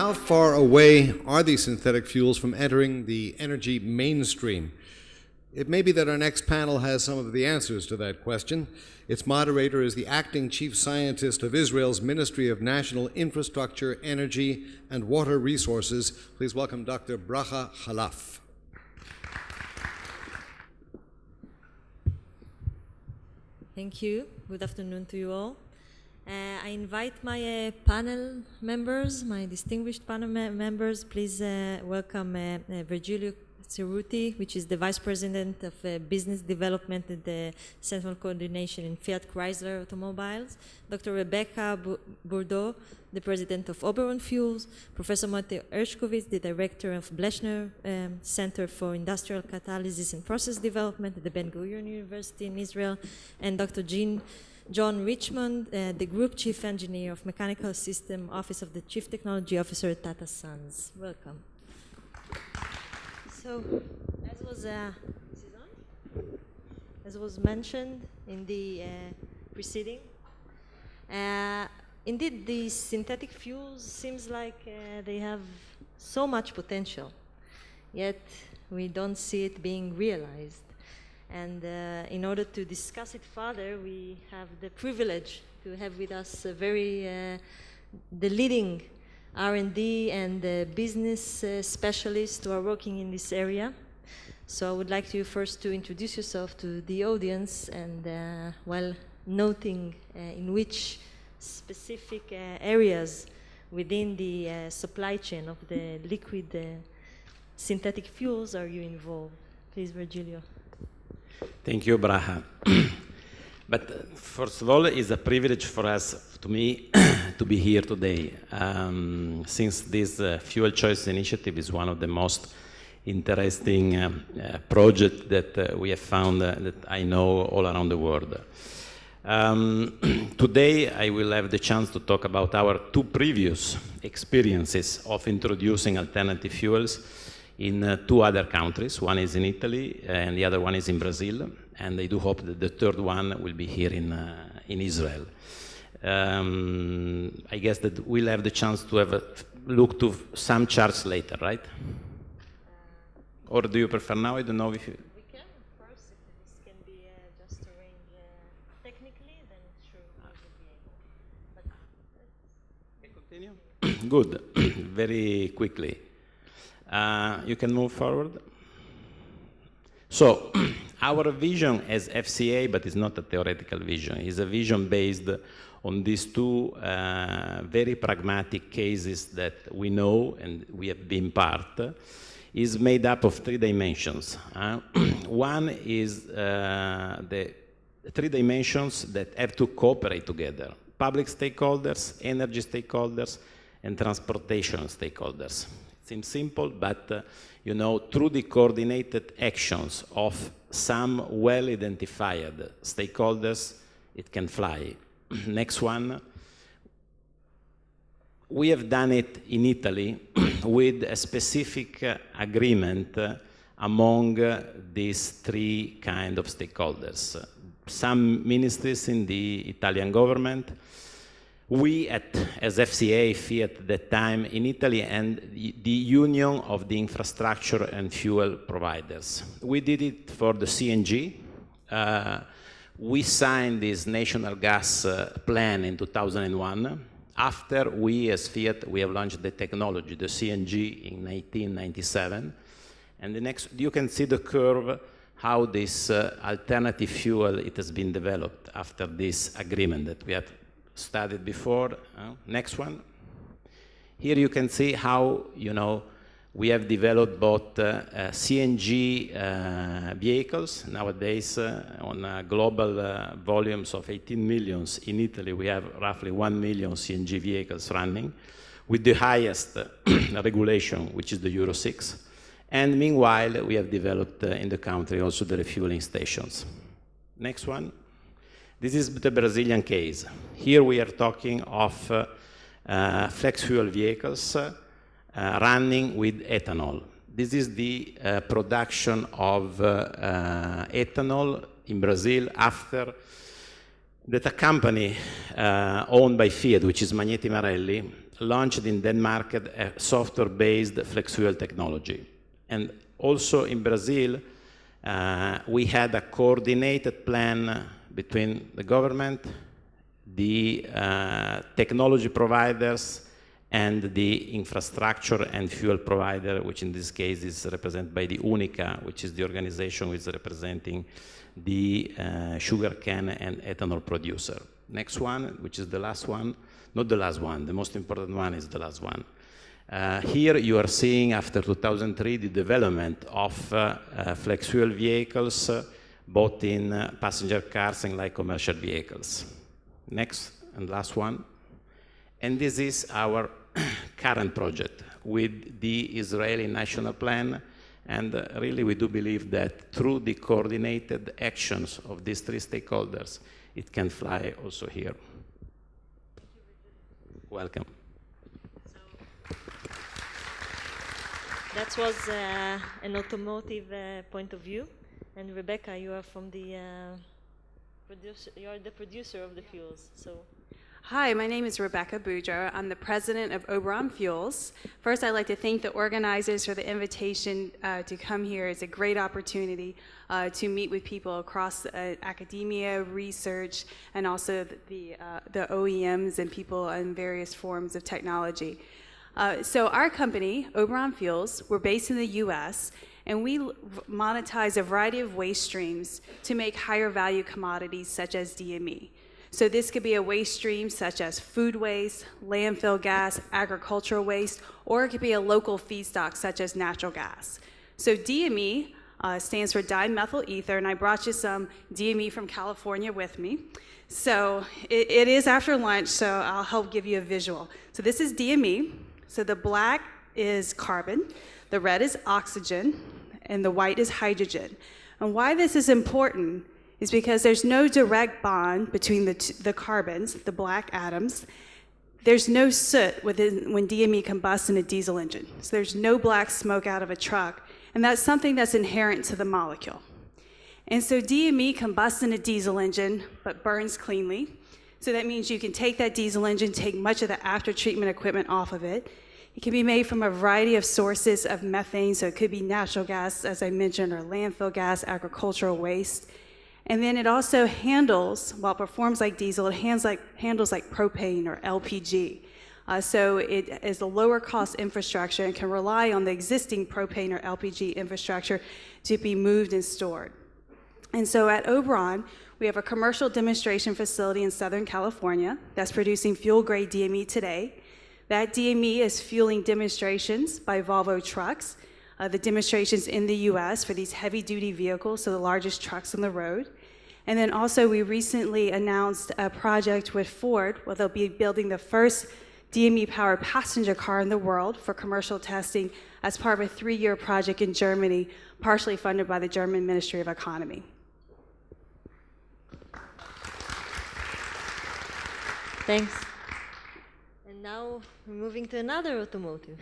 how far away are these synthetic fuels from entering the energy mainstream? It may be that our next panel has some of the answers to that question. Its moderator is the acting chief scientist of Israel's Ministry of National Infrastructure, Energy, and Water Resources. Please welcome Dr. Bracha Khalaf. Thank you. Good afternoon to you all. I invite my panel members, my distinguished panel members. Please welcome Virgilio Cerruti, which is the Vice President of Business Development at the Central Coordination in Fiat Chrysler Automobiles, Dr. Rebecca Bourdeau, the President of Oberon Fuels, Professor Mothe Herzkowitz, the Director of Blechner Center for Industrial Catalysis and Process Development at the Ben-Gurion University in Israel, and Dr. John Richmond, the Group Chief Engineer of Mechanical System Office of the Chief Technology Officer at Tata Sons. Welcome. So, as was mentioned in the preceding, indeed, these synthetic fuels seems like they have so much potential, yet we don't see it being realized. And in order to discuss it further, we have the privilege to have with us the leading R&D and business specialists who are working in this area. So I would like you first to introduce yourself to the audience, and while noting in which specific areas within the supply chain of the liquid synthetic fuels are you involved. Please, Virgilio. Thank you, Bracha. But first of all, it's a privilege for us, to me, to be here today, since this FuelChoices initiative is one of the most interesting projects that we have found that I know all around the world. Today, I will have the chance to talk about our two previous experiences of introducing alternative fuels in two other countries. One is in Italy, and the other one is in Brazil. And I do hope that the third one will be here in Israel. I guess that we'll have the chance to have a look to some charts later, right? Or do you prefer now? I don't know if you... We can, of course, if this can be just arranged technically, then sure we will be able. But Can continue? Good. Very quickly. You can move forward. So, our vision as FCA, but it's not a theoretical vision, is a vision based on these two very pragmatic cases that we know and we have been part, is made up of three dimensions. One is the three dimensions that have to cooperate together: public stakeholders, energy stakeholders, and transportation stakeholders. It seems simple, but you know, through the coordinated actions of some well-identified stakeholders, it can fly. Next one. We have done it in Italy with a specific agreement among these three kind of stakeholders. Some ministries in the Italian government, we as FCA, Fiat at that time in Italy, and the Union of the Infrastructure and Fuel Providers. We did it for the CNG. We signed this national gas plan in 2001. After we, as Fiat, we have launched the technology, the CNG, in 1997. And the next, you can see the curve, how this alternative fuel, it has been developed after this agreement that we have studied before. Next one. Here you can see how, you know, we have developed both CNG vehicles. Nowadays, on global volumes of 18 million, in Italy we have roughly 1 million CNG vehicles running, with the highest regulation, which is the Euro 6. And meanwhile, we have developed in the country also the refueling stations. Next one. This is the Brazilian case. Here we are talking of flex fuel vehicles running with ethanol. This is the production of ethanol in Brazil after that a company owned by Fiat, which is Magneti Marelli, launched in Denmark a software-based flex fuel technology. And also in Brazil, we had a coordinated plan between the government, the technology providers, and the infrastructure and fuel provider, which in this case is represented by the UNICA, which is the organization which is representing the sugarcane and ethanol producer. Next one, which is the last one, not the last one, the most important one is the last one. Here you are seeing, after 2003, the development of flex fuel vehicles, both in passenger cars and light commercial vehicles. Next and last one. And this is our current project with the Israeli national plan. And really, we do believe that through the coordinated actions of these three stakeholders, it can fly also here. Welcome. That was an automotive point of view. And Rebecca, you are from the you are the producer of the fuels. So. Hi, my name is Rebecca Boudreau. I'm the president of Oberon Fuels. First, I'd like to thank the organizers for the invitation to come here. It's a great opportunity to meet with people across academia, research, and also the OEMs and people in various forms of technology. So our company, Oberon Fuels, we're based in the US, and we monetize a variety of waste streams to make higher value commodities such as DME. So this could be a waste stream such as food waste, landfill gas, agricultural waste, or it could be a local feedstock such as natural gas. So DME stands for dimethyl ether, and I brought you some DME from California with me. So it is after lunch, so I'll help give you a visual. So this is DME. So the black is carbon, the red is oxygen, and the white is hydrogen. And why this is important is because there's no direct bond between the carbons, the black atoms. There's no soot when DME combusts in a diesel engine. So there's no black smoke out of a truck, and that's something that's inherent to the molecule. And so DME combusts in a diesel engine, but burns cleanly. So that means you can take that diesel engine, take much of the after-treatment equipment off of it. It can be made from a variety of sources of methane, so it could be natural gas, as I mentioned, or landfill gas, agricultural waste. And then it also handles, while it performs like diesel, it handles like propane or LPG. So it is a lower cost infrastructure and can rely on the existing propane or LPG infrastructure to be moved and stored. And so at Oberon, we have a commercial demonstration facility in Southern California that's producing fuel-grade DME today. That DME is fueling demonstrations by Volvo trucks, the demonstrations in the US for these heavy-duty vehicles, so the largest trucks on the road. And then also we recently announced a project with Ford where they'll be building the first DME-powered passenger car in the world for commercial testing as part of a 3-year project in Germany, partially funded by the German Ministry of Economy. Thanks. And now we're moving to another automotive,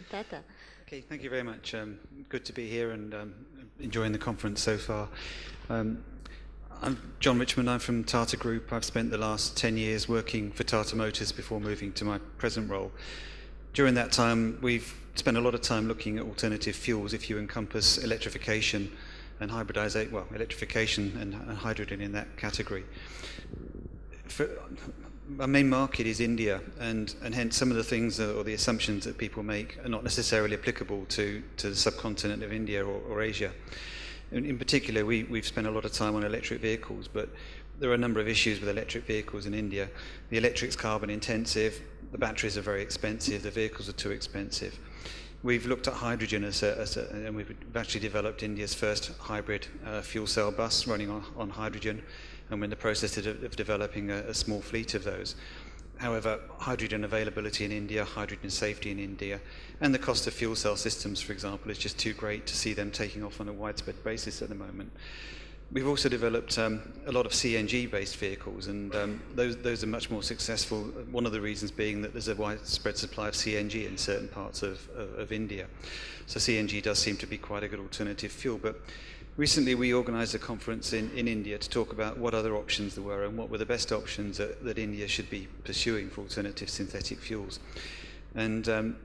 Tata. Okay, thank you very much. Good to be here and enjoying the conference so far. I'm John Richmond. I'm from Tata Group. I've spent the last 10 years working for Tata Motors before moving to my present role. During that time, we've spent a lot of time looking at alternative fuels if you encompass electrification and hybridization, well, electrification and hydrogen in that category. Our main market is India, and hence some of the things or the assumptions that people make are not necessarily applicable to the subcontinent of India or Asia. In particular, we've spent a lot of time on electric vehicles, but there are a number of issues with electric vehicles in India. The electric's carbon intensive, the batteries are very expensive, the vehicles are too expensive. We've looked at hydrogen and we've actually developed India's first hybrid fuel cell bus running on hydrogen, and we're in the process of developing a small fleet of those. However, hydrogen availability in India, hydrogen safety in India, and the cost of fuel cell systems, for example, is just too great to see them taking off on a widespread basis at the moment. We've also developed a lot of CNG-based vehicles, and those are much more successful, one of the reasons being that there's a widespread supply of CNG in certain parts of India. So CNG does seem to be quite a good alternative fuel, but Recently, we organised a conference in India to talk about what other options there were and what were the best options that India should be pursuing for alternative synthetic fuels. And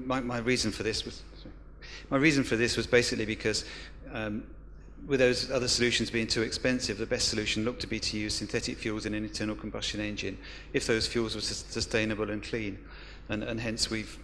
my reason for this was basically because with those other solutions being too expensive, the best solution looked to be to use synthetic fuels in an internal combustion engine if those fuels were sustainable and clean. And hence we've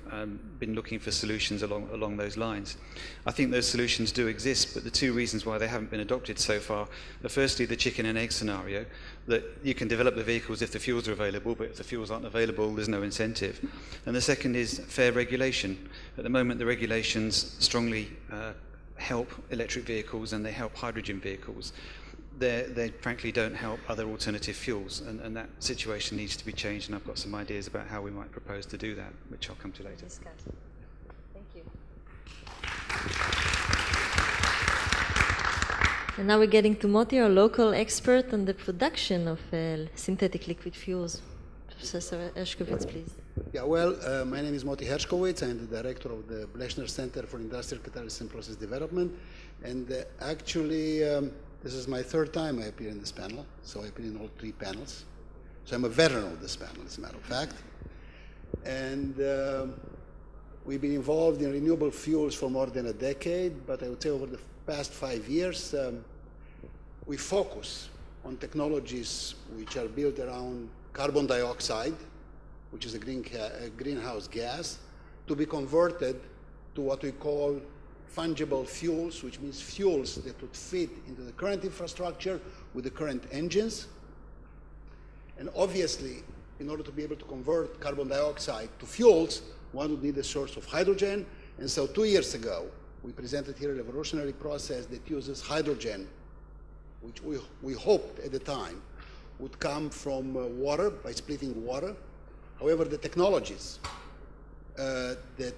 been looking for solutions along those lines. I think those solutions do exist, but the two reasons why they haven't been adopted so far are firstly the chicken and egg scenario, that you can develop the vehicles if the fuels are available, but if the fuels aren't available, there's no incentive. And the second is fair regulation. At the moment, the regulations strongly help electric vehicles and they help hydrogen vehicles. They frankly don't help other alternative fuels, and that situation needs to be changed, and I've got some ideas about how we might propose to do that, which I'll come to later. Thank you. And now we're getting to Moti, our local expert on the production of synthetic liquid fuels. Professor Herzkowitz, please. Yeah, well, my name is Moti Herzkowitz. I'm the director of the Blechner Center for Industrial Catalysis and Process Development, and actually this is my third time I appear in this panel, so I appear in all three panels. So I'm a veteran of this panel, as a matter of fact. And we've been involved in renewable fuels for more than a decade, but I would say over the past 5 years, we focus on technologies which are built around carbon dioxide, which is a greenhouse gas, to be converted to what we call fungible fuels, which means fuels that would fit into the current infrastructure with the current engines. And obviously, in order to be able to convert carbon dioxide to fuels, one would need a source of hydrogen. And so 2 years ago, we presented here a revolutionary process that uses hydrogen, which we hoped at the time would come from water, by splitting water. However, the technologies that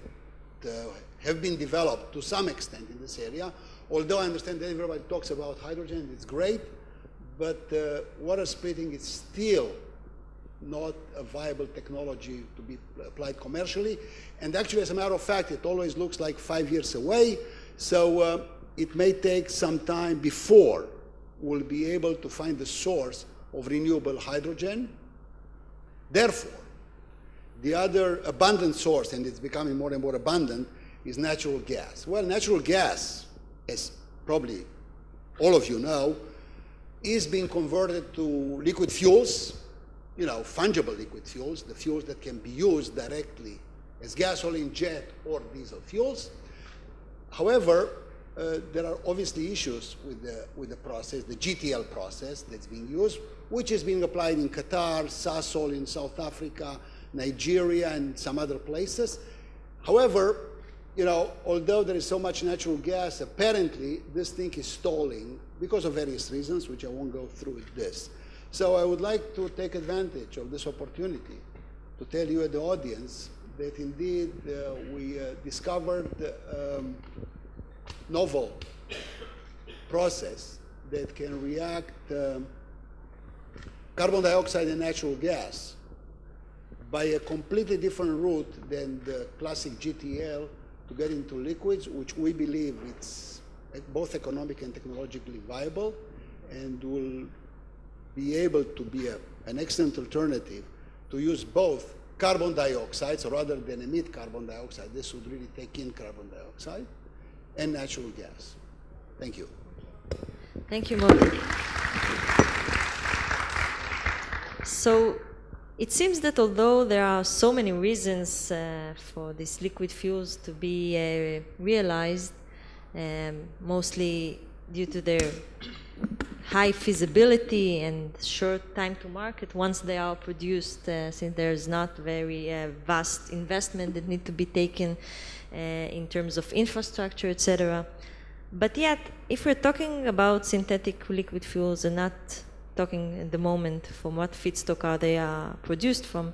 have been developed to some extent in this area, although I understand that everybody talks about hydrogen, it's great, but water splitting is still not a viable technology to be applied commercially. And actually, as a matter of fact, it always looks like 5 years away, so it may take some time before we'll be able to find the source of renewable hydrogen. Therefore, the other abundant source, and it's becoming more and more abundant, is natural gas. Well, natural gas, as probably all of you know, is being converted to liquid fuels, fungible liquid fuels, the fuels that can be used directly as gasoline, jet, or diesel fuels. However, there are obviously issues with the process, the GTL process that's being used, which is being applied in Qatar, Sasol in South Africa, Nigeria, and some other places. However, although there is so much natural gas, apparently this thing is stalling because of various reasons, which I won't go through with this. So I would like to take advantage of this opportunity to tell you at the audience that indeed we discovered a novel process that can react carbon dioxide and natural gas by a completely different route than the classic GTL to get into liquids, which we believe it's both economic and technologically viable, and will be able to be an excellent alternative to use both carbon dioxide, so rather than emit carbon dioxide, this would really take in carbon dioxide, and natural gas. Thank you. Thank you, Moti. So it seems that although there are so many reasons for these liquid fuels to be realized, mostly due to their high feasibility and short time to market once they are produced, since there's not very vast investment that need to be taken in terms of infrastructure, etc. But yet, if we're talking about synthetic liquid fuels and not talking at the moment from what feedstock are they are produced from,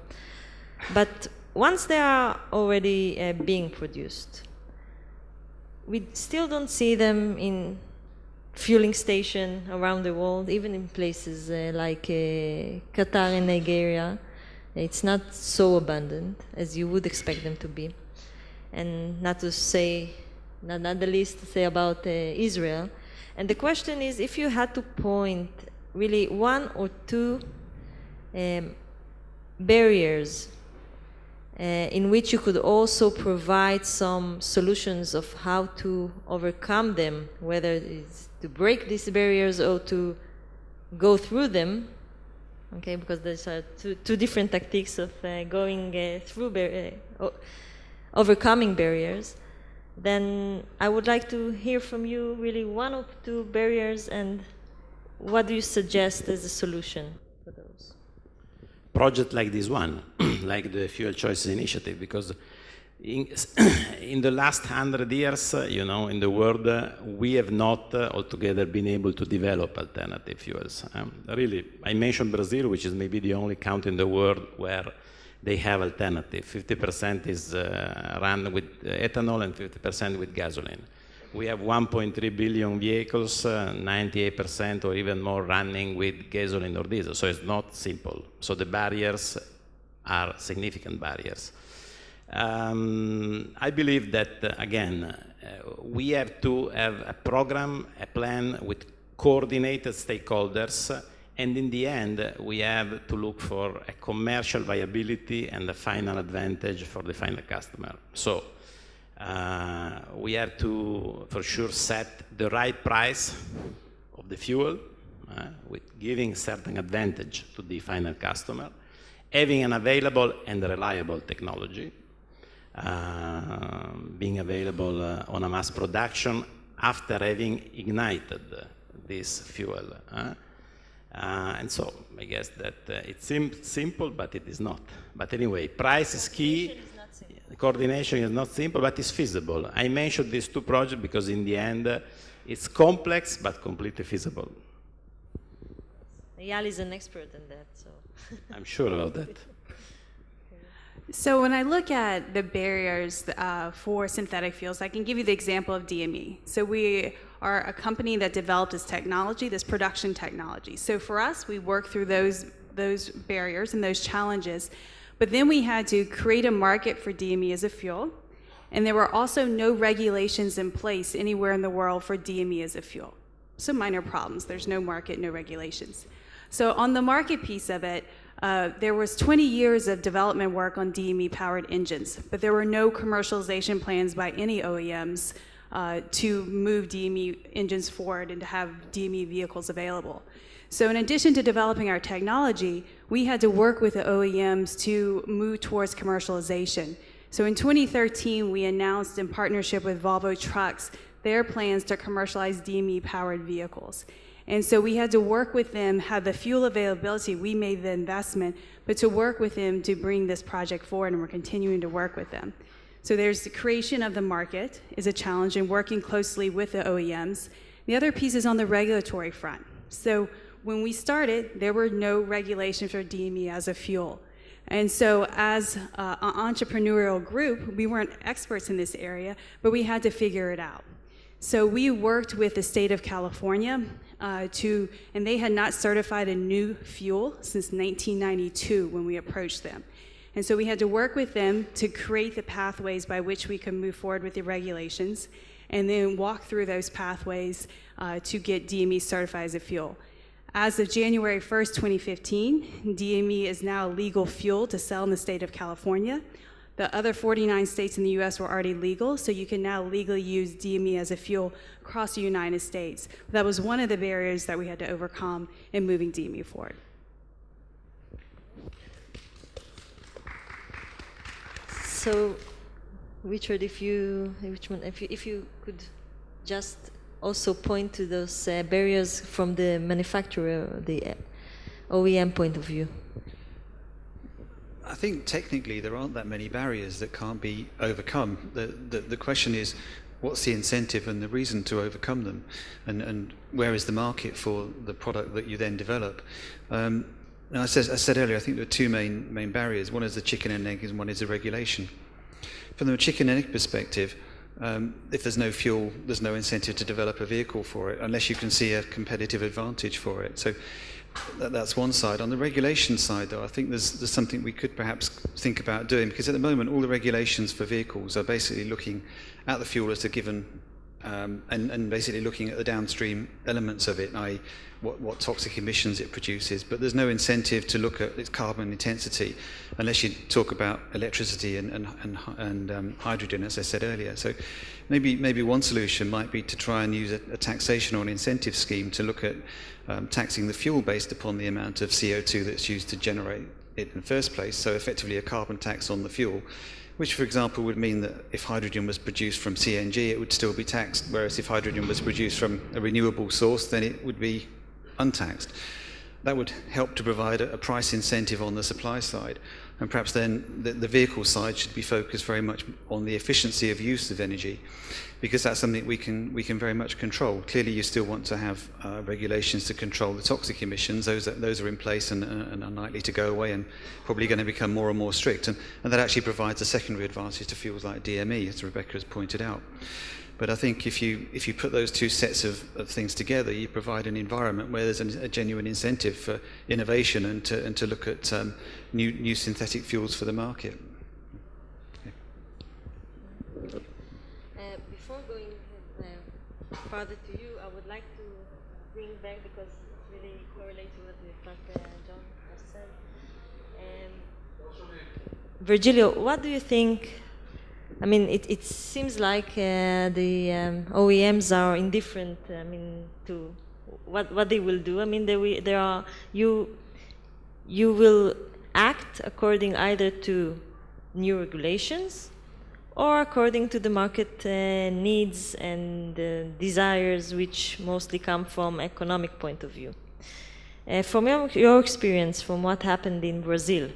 but once they are already being produced, we still don't see them in fueling station around the world, even in places like Qatar and Nigeria. It's not so abundant as you would expect them to be. And not to say not the least to say about Israel. And the question is, if you had to point really one or two barriers in which you could also provide some solutions of how to overcome them, whether it's to break these barriers or to go through them, okay, because there's two different tactics of going through overcoming barriers, then I would like to hear from you really one or two barriers, and what do you suggest as a solution for those? Project like this one, like the Fuel Choices initiative, because in the last 100 years, in the world, we have not altogether been able to develop alternative fuels. Really, I mentioned Brazil, which is maybe the only country in the world where they have alternative. 50% is run with ethanol and 50% with gasoline. We have 1.3 billion vehicles, 98% or even more running with gasoline or diesel. So it's not simple. So the barriers are significant barriers. I believe that, again, we have to have a program, a plan with coordinated stakeholders, and in the end, we have to look for a commercial viability and a final advantage for the final customer. So we have to, for sure, set the right price of the fuel, with giving certain advantage to the final customer, having an available and reliable technology, being available on a mass production after having ignited this fuel. And so I guess that it seems simple, but it is not. But anyway, price is key. Coordination is not simple, but it's feasible. I mentioned these two projects because in the end, it's complex, but completely feasible. Eyal is an expert in that, so. I'm sure about that. So when I look at the barriers for synthetic fuels, I can give you the example of DME. So we are a company that developed this technology, this production technology. So for us, we work through those barriers and those challenges. But then we had to create a market for DME as a fuel. And there were also no regulations in place anywhere in the world for DME as a fuel. So minor problems. There's no market, no regulations. So on the market piece of it, there was 20 years of development work on DME-powered engines, but there were no commercialization plans by any OEMs to move DME engines forward and to have DME vehicles available. So in addition to developing our technology, we had to work with the OEMs to move towards commercialization. So in 2013, we announced in partnership with Volvo Trucks their plans to commercialize DME-powered vehicles. And so we had to work with them, have the fuel availability, we made the investment, but to work with them to bring this project forward, and we're continuing to work with them. So there's the creation of the market is a challenge, and working closely with the OEMs. The other piece is on the regulatory front. So when we started, there were no regulations for DME as a fuel. And so as an entrepreneurial group, we weren't experts in this area, but we had to figure it out. So we worked with the state of California and they had not certified a new fuel since 1992 when we approached them. And so we had to work with them to create the pathways by which we could move forward with the regulations and then walk through those pathways to get DME certified as a fuel. As of January 1st, 2015, DME is now a legal fuel to sell in the state of California. The other 49 states in the US were already legal, so you can now legally use DME as a fuel across the United States. That was one of the barriers that we had to overcome in moving DME forward. So, Richard, if you could just also point to those barriers from the manufacturer, the OEM point of view. I think technically there aren't that many barriers that can't be overcome. The question is, what's the incentive and the reason to overcome them? And where is the market for the product that you then develop? And I said earlier, I think there are two main barriers. One is the chicken and egg, and one is the regulation. From the chicken and egg perspective, if there's no fuel, there's no incentive to develop a vehicle for it, unless you can see a competitive advantage for it. So That's one side. On the regulation side, though, I think there's something we could perhaps think about doing, because at the moment all the regulations for vehicles are basically looking at the fuel as a given, and basically looking at the downstream elements of it, i.e. what toxic emissions it produces, but there's no incentive to look at its carbon intensity unless you talk about electricity and hydrogen, as I said earlier. So maybe one solution might be to try and use a taxation or an incentive scheme to look at taxing the fuel based upon the amount of CO2 that's used to generate it in the first place, so effectively a carbon tax on the fuel, which, for example, would mean that if hydrogen was produced from CNG, it would still be taxed, whereas if hydrogen was produced from a renewable source, then it would be untaxed. That would help to provide a price incentive on the supply side. And perhaps then the vehicle side should be focused very much on the efficiency of use of energy, because that's something we can very much control. Clearly, you still want to have regulations to control the toxic emissions. Those are in place and unlikely to go away, and probably going to become more and more strict. And that actually provides a secondary advantage to fuels like DME, as Rebecca has pointed out. But I think if you put those two sets of things together, you provide an environment where there's a genuine incentive for innovation and to look at new synthetic fuels for the market. Okay. Before going further to you, I would like to bring back, because it really correlates to what John has said. Virgilio, what do you think? I mean, it seems like the OEMs are indifferent. I mean, to what they will do. I mean, you will act according either to new regulations or according to the market needs and desires, which mostly come from economic point of view. From your experience, from what happened in Brazil,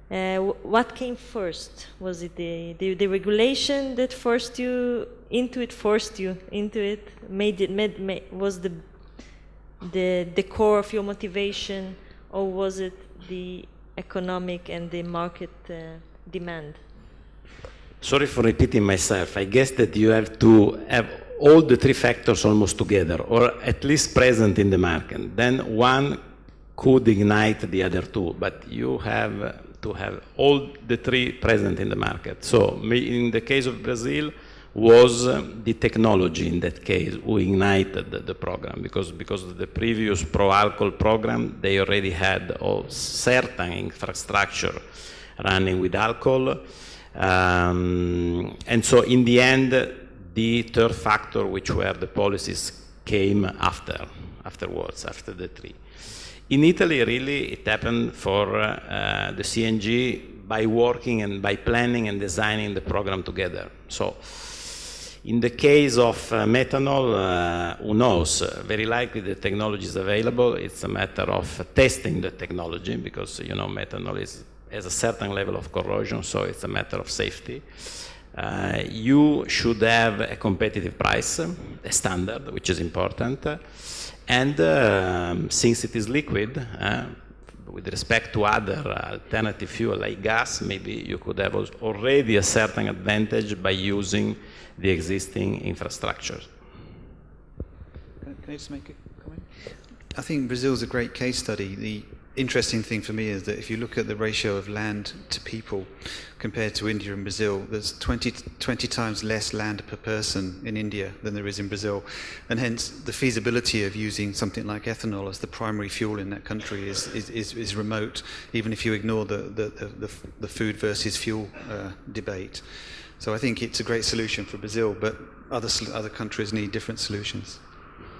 what came first? Was it the regulation that forced you into it? Was the core of your motivation, or was it the economic and the market demand? Sorry for repeating myself. I guess that you have to have all the three factors almost together, or at least present in the market. Then one could ignite the other two, but you have to have all the three present in the market. So in the case of Brazil, was the technology in that case who ignited the program, because the previous pro-alcohol program, they already had a certain infrastructure running with alcohol. And so in the end, the third factor, which were the policies, came afterwards, after the three. In Italy, really, it happened for the CNG by working and by planning and designing the program together. So in the case of methanol, who knows? Very likely the technology is available. It's a matter of testing the technology, because, you know, methanol has a certain level of corrosion, so it's a matter of safety. You should have a competitive price, a standard, which is important. And since it is liquid, with respect to other alternative fuel like gas, maybe you could have already a certain advantage by using the existing infrastructure. Can I just make a comment? I think Brazil is a great case study. The interesting thing for me is that if you look at the ratio of land to people compared to India and Brazil, there's 20 times less land per person in India than there is in Brazil, and hence the feasibility of using something like ethanol as the primary fuel in that country is remote, even if you ignore the food versus fuel debate. So I think it's a great solution for Brazil, but other countries need different solutions.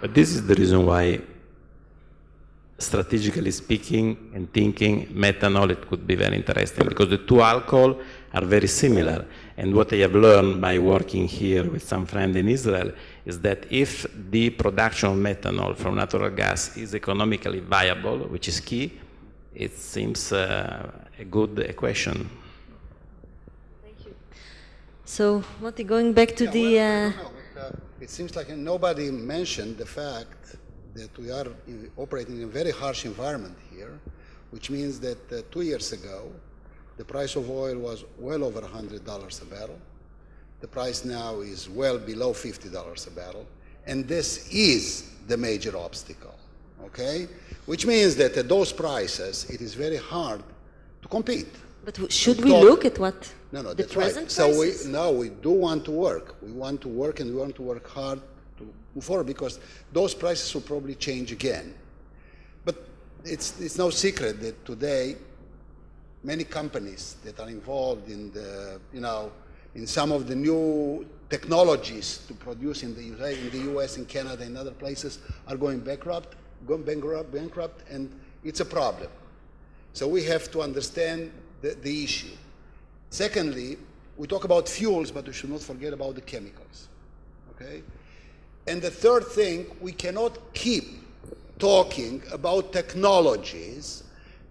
But this is the reason why, strategically speaking and thinking, methanol, it could be very interesting, because the two alcohol are very similar. And what I have learned by working here with some friends in Israel is that if the production of methanol from natural gas is economically viable, which is key, it seems a good equation. Thank you. So, Moti, going back to it seems like nobody mentioned the fact that we are operating in a very harsh environment here, which means that 2 years ago, the price of oil was well over $100 a barrel. The price now is well below $50 a barrel. And this is the major obstacle okay? Which means that at those prices, it is very hard to compete. But should we look at what No, the that's present right. So prices? we do want to work. We want to work, and we want to work hard to move forward, because those prices will probably change again. But it's no secret that today many companies that are involved in the, in some of the new technologies to produce in the US, in Canada, and other places are going bankrupt, and it's a problem. So we have to understand the issue. Secondly, we talk about fuels, but we should not forget about the chemicals, okay? And the third thing, we cannot keep talking about technologies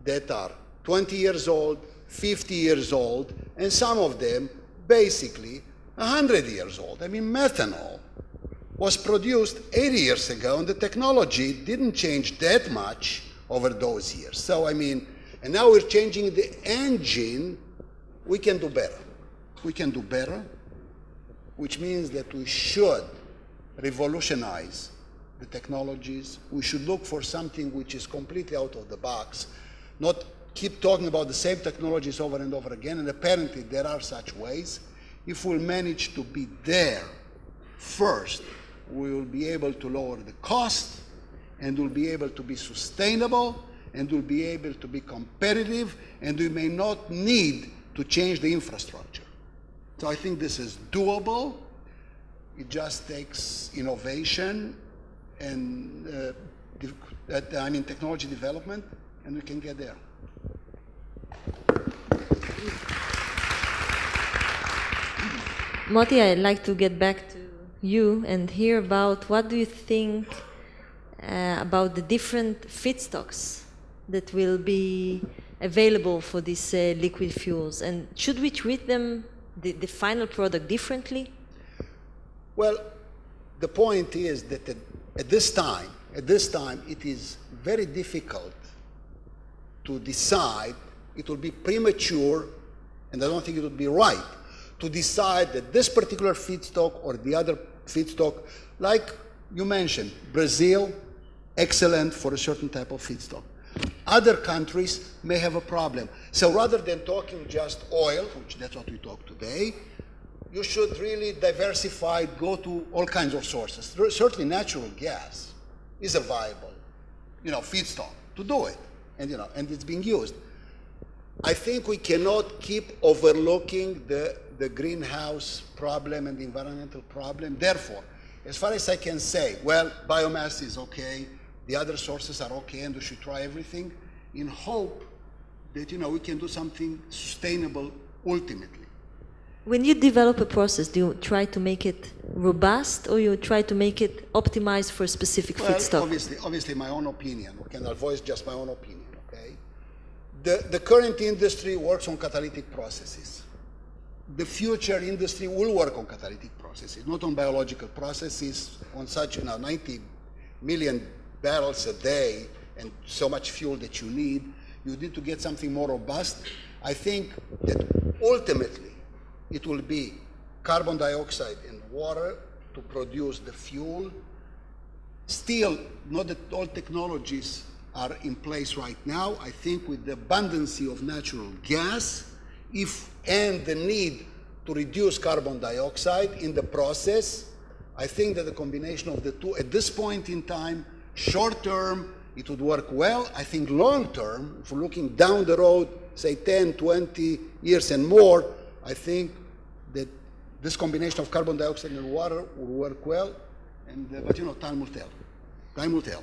that are 20 years old, 50 years old, and some of them basically 100 years old. I mean, methanol was produced 80 years ago, and the technology didn't change that much over those years. So, I mean, and now we're changing the engine. We can do better. We can do better, which means that we should revolutionize the technologies. We should look for something which is completely out of the box, not keep talking about the same technologies over and over again, and apparently there are such ways. If we'll manage to be there first, we will be able to lower the cost, and we'll be able to be sustainable, and we'll be able to be competitive, and we may not need to change the infrastructure. So I think this is doable. It just takes innovation and technology development, and we can get there. Moti, I'd like to get back to you and hear about what do you think about the different feedstocks that will be available for these liquid fuels, and should we treat them, the final product, differently? Well, the point is that at this time, it is very difficult to decide. It will be premature, and I don't think it would be right to decide that this particular feedstock or the other feedstock, like you mentioned, Brazil, excellent for a certain type of feedstock. Other countries may have a problem. So rather than talking just oil, which that's what we talk today, you should really diversify, go to all kinds of sources. Certainly natural gas is a viable, feedstock to do it, and it's being used. I think we cannot keep overlooking the greenhouse problem and the environmental problem. Therefore, as far as I can say, well, biomass is okay, the other sources are okay, and we should try everything in hope that, we can do something sustainable ultimately. When you develop a process, do you try to make it robust, or you try to make it optimized for a specific feedstock? Obviously my own opinion, okay, and I'll voice just my own opinion, okay? The current industry works on catalytic processes. The future industry will work on catalytic processes, not on biological processes, on such, 90 million barrels a day and so much fuel that you need to get something more robust. I think that ultimately it will be carbon dioxide and water to produce the fuel. Still, not that all technologies are in place right now. I think with the abundance of natural gas, and the need to reduce carbon dioxide in the process, I think that the combination of the two, at this point in time, short term, it would work well. I think long term, if we're looking down the road, say 10, 20 years and more, I think that this combination of carbon dioxide and water will work well. But time will tell. Time will tell.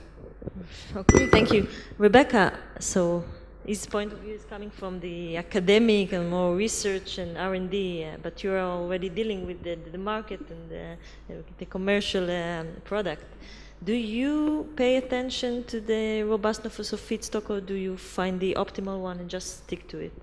Okay, thank you. Rebecca, so his point of view is coming from the academic and more research and R&D, but you're already dealing with the market and the commercial product. Do you pay attention to the robustness of feedstock, or do you find the optimal one and just stick to it?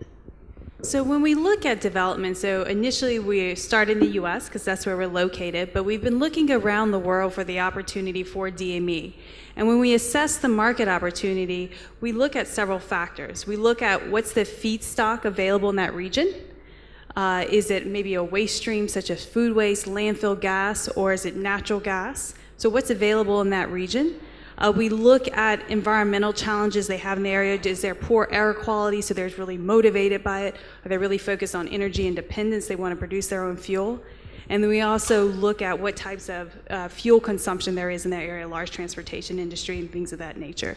So when we look at development, so initially we start in the US because that's where we're located, but we've been looking around the world for the opportunity for DME. And when we assess the market opportunity, we look at several factors. We look at what's the feedstock available in that region. Is it maybe a waste stream such as food waste, landfill gas, or is it natural gas? So what's available in that region? We look at environmental challenges they have in the area. Is there poor air quality, so they're really motivated by it? Are they really focused on energy independence? They want to produce their own fuel. And then we also look at what types of fuel consumption there is in that area, large transportation industry and things of that nature.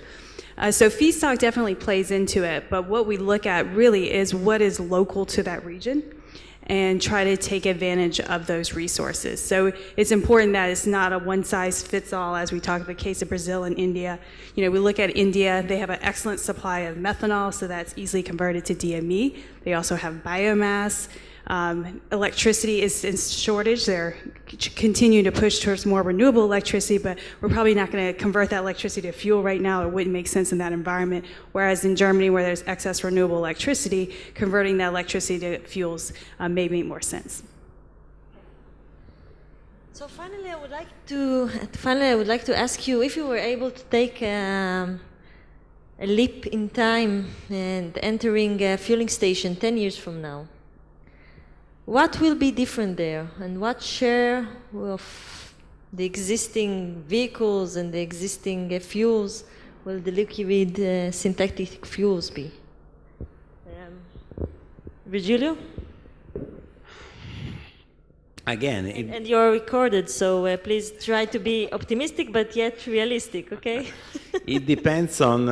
So feedstock definitely plays into it, but what we look at really is what is local to that region and try to take advantage of those resources. So it's important that it's not a one-size-fits-all, as we talk about the case of Brazil and India. You know, we look at India, they have an excellent supply of methanol, so that's easily converted to DME. They also have biomass. Electricity is in shortage. They're continuing to push towards more renewable electricity, but we're probably not going to convert that electricity to fuel right now. It wouldn't make sense in that environment. Whereas in Germany, where there's excess renewable electricity, converting that electricity to fuels may make more sense. So finally, I would like to ask you if you were able to take a leap in time and entering a fueling station 10 years from now. What will be different there, and what share of the existing vehicles and the existing fuels will the liquid synthetic fuels be? Virgilio? Again, and you're recorded, so please try to be optimistic but yet realistic, okay? it depends on,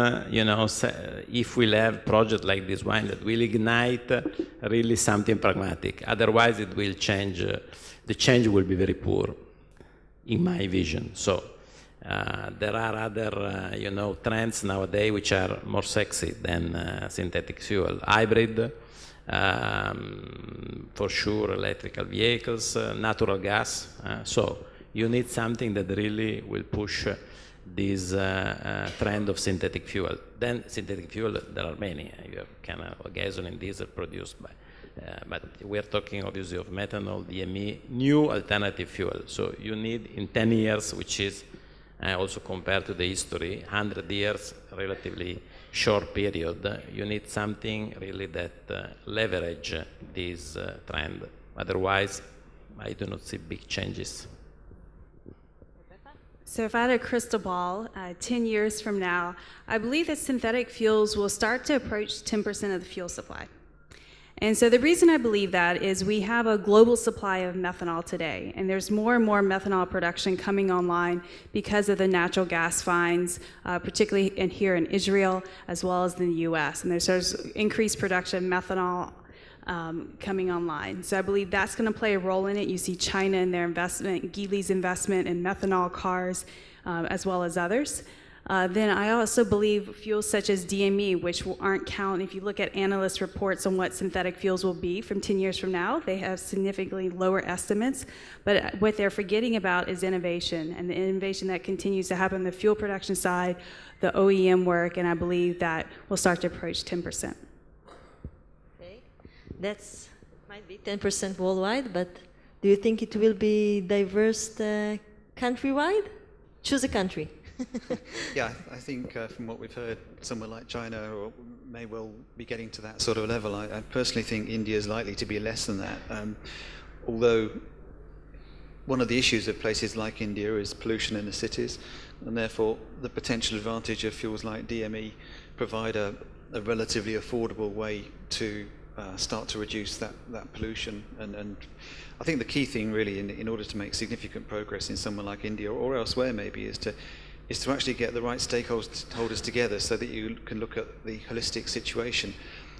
if we'll have project like this one that will ignite really something pragmatic. Otherwise, it will change. The change will be very poor, in my vision. So there are other, trends nowadays which are more sexy than synthetic fuel. Hybrid, for sure, electrical vehicles, natural gas. So you need something that really will push this trend of synthetic fuel. Then synthetic fuel, there are many. You have kind of gasoline, diesel produced by, but we're talking obviously of methanol, DME, new alternative fuel. So you need in 10 years, which is also compared to the history, 100 years, relatively short period, you need something really that leverage this trend. Otherwise, I do not see big changes. So if I had a crystal ball, 10 years from now, I believe that synthetic fuels will start to approach 10% of the fuel supply. And so the reason I believe that is we have a global supply of methanol today, and there's more and more methanol production coming online because of the natural gas finds, particularly here in Israel as well as in the US. And there's increased production of methanol coming online. So I believe that's going to play a role in it. You see China and their investment, Geely's investment in methanol cars, as well as others. Then I also believe fuels such as DME, which aren't counted. If you look at analyst reports on what synthetic fuels will be from 10 years from now, they have significantly lower estimates. But what they're forgetting about is innovation, and the innovation that continues to happen on the fuel production side, the OEM work, and I believe that will start to approach 10%. Okay, that's might be 10% worldwide, but do you think it will be diverse countrywide? Choose a country. Yeah, I think from what we've heard, somewhere like China or may well be getting to that sort of level. I personally think India is likely to be less than that. Although one of the issues of places like India is pollution in the cities, and therefore the potential advantage of fuels like DME provide a relatively affordable way to start to reduce that pollution. And I think the key thing really in order to make significant progress in somewhere like India or elsewhere maybe is to actually get the right stakeholders together so that you can look at the holistic situation.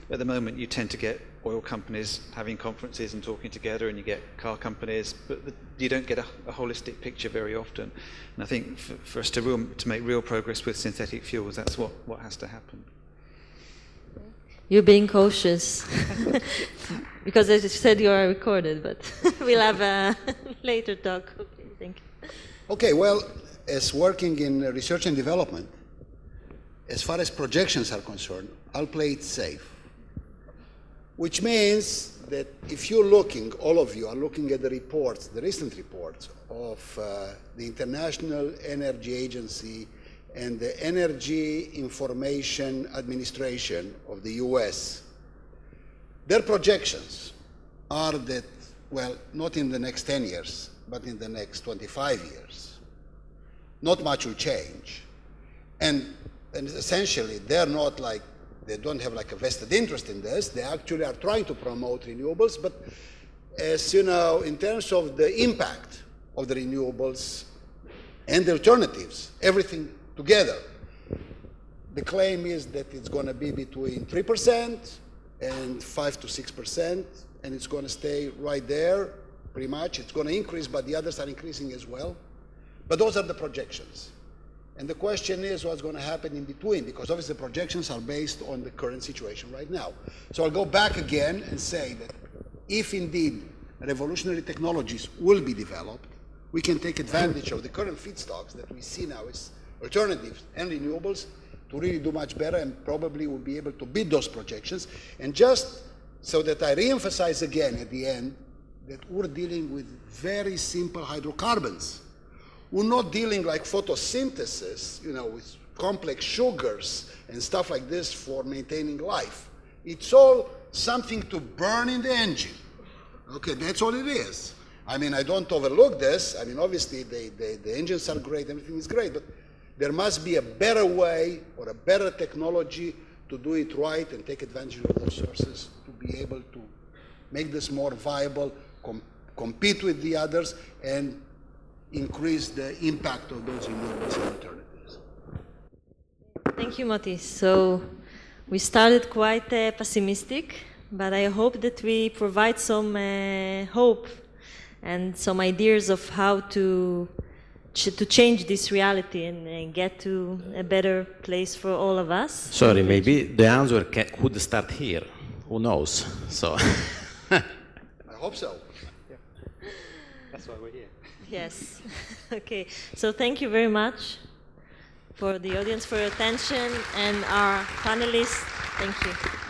At the moment, you tend to get oil companies having conferences and talking together, and you get car companies, but you don't get a holistic picture very often. And I think for us to make real progress with synthetic fuels, that's what has to happen. You're being cautious because, as you said, you are recorded, but we'll have a later talk. Okay, thank you. Okay, well, as working in research and development, as far as projections are concerned, I'll play it safe. Which means that if you're looking, all of you are looking at the reports, the recent reports of the International Energy Agency and the Energy Information Administration of the US, their projections are that, well, not in the next 10 years, but in the next 25 years, not much will change. And essentially, they're not like, they don't have like a vested interest in this. They actually are trying to promote renewables, but as you know, in terms of the impact of the renewables and the alternatives, everything together, the claim is that it's going to be between 3% and 5 to 6%, and it's going to stay right there, pretty much. It's going to increase, but the others are increasing as well. But those are the projections. And the question is what's going to happen in between, because obviously the projections are based on the current situation right now. So I'll go back again and say that if indeed revolutionary technologies will be developed, we can take advantage of the current feedstocks that we see now as alternatives and renewables to really do much better, and probably will be able to beat those projections. And just so that I reemphasize again at the end that we're dealing with very simple hydrocarbons. We're not dealing like photosynthesis, you know, with complex sugars and stuff like this for maintaining life. It's all something to burn in the engine. Okay, that's all it is. I mean, I don't overlook this. I mean, obviously, the engines are great, everything is great, but there must be a better way or a better technology to do it right and take advantage of those sources to be able to make this more viable, compete with the others, and increase the impact of those renewables and alternatives. Thank you, Moti. So we started quite pessimistic, but I hope that we provide some hope and some ideas of how to change this reality and get to a better place for all of us. Sorry, maybe the answer could start here. Who knows? So. I hope so. Yeah. That's why we're here. Yes. Okay. So thank you very much for the audience for your attention and our panelists. Thank you.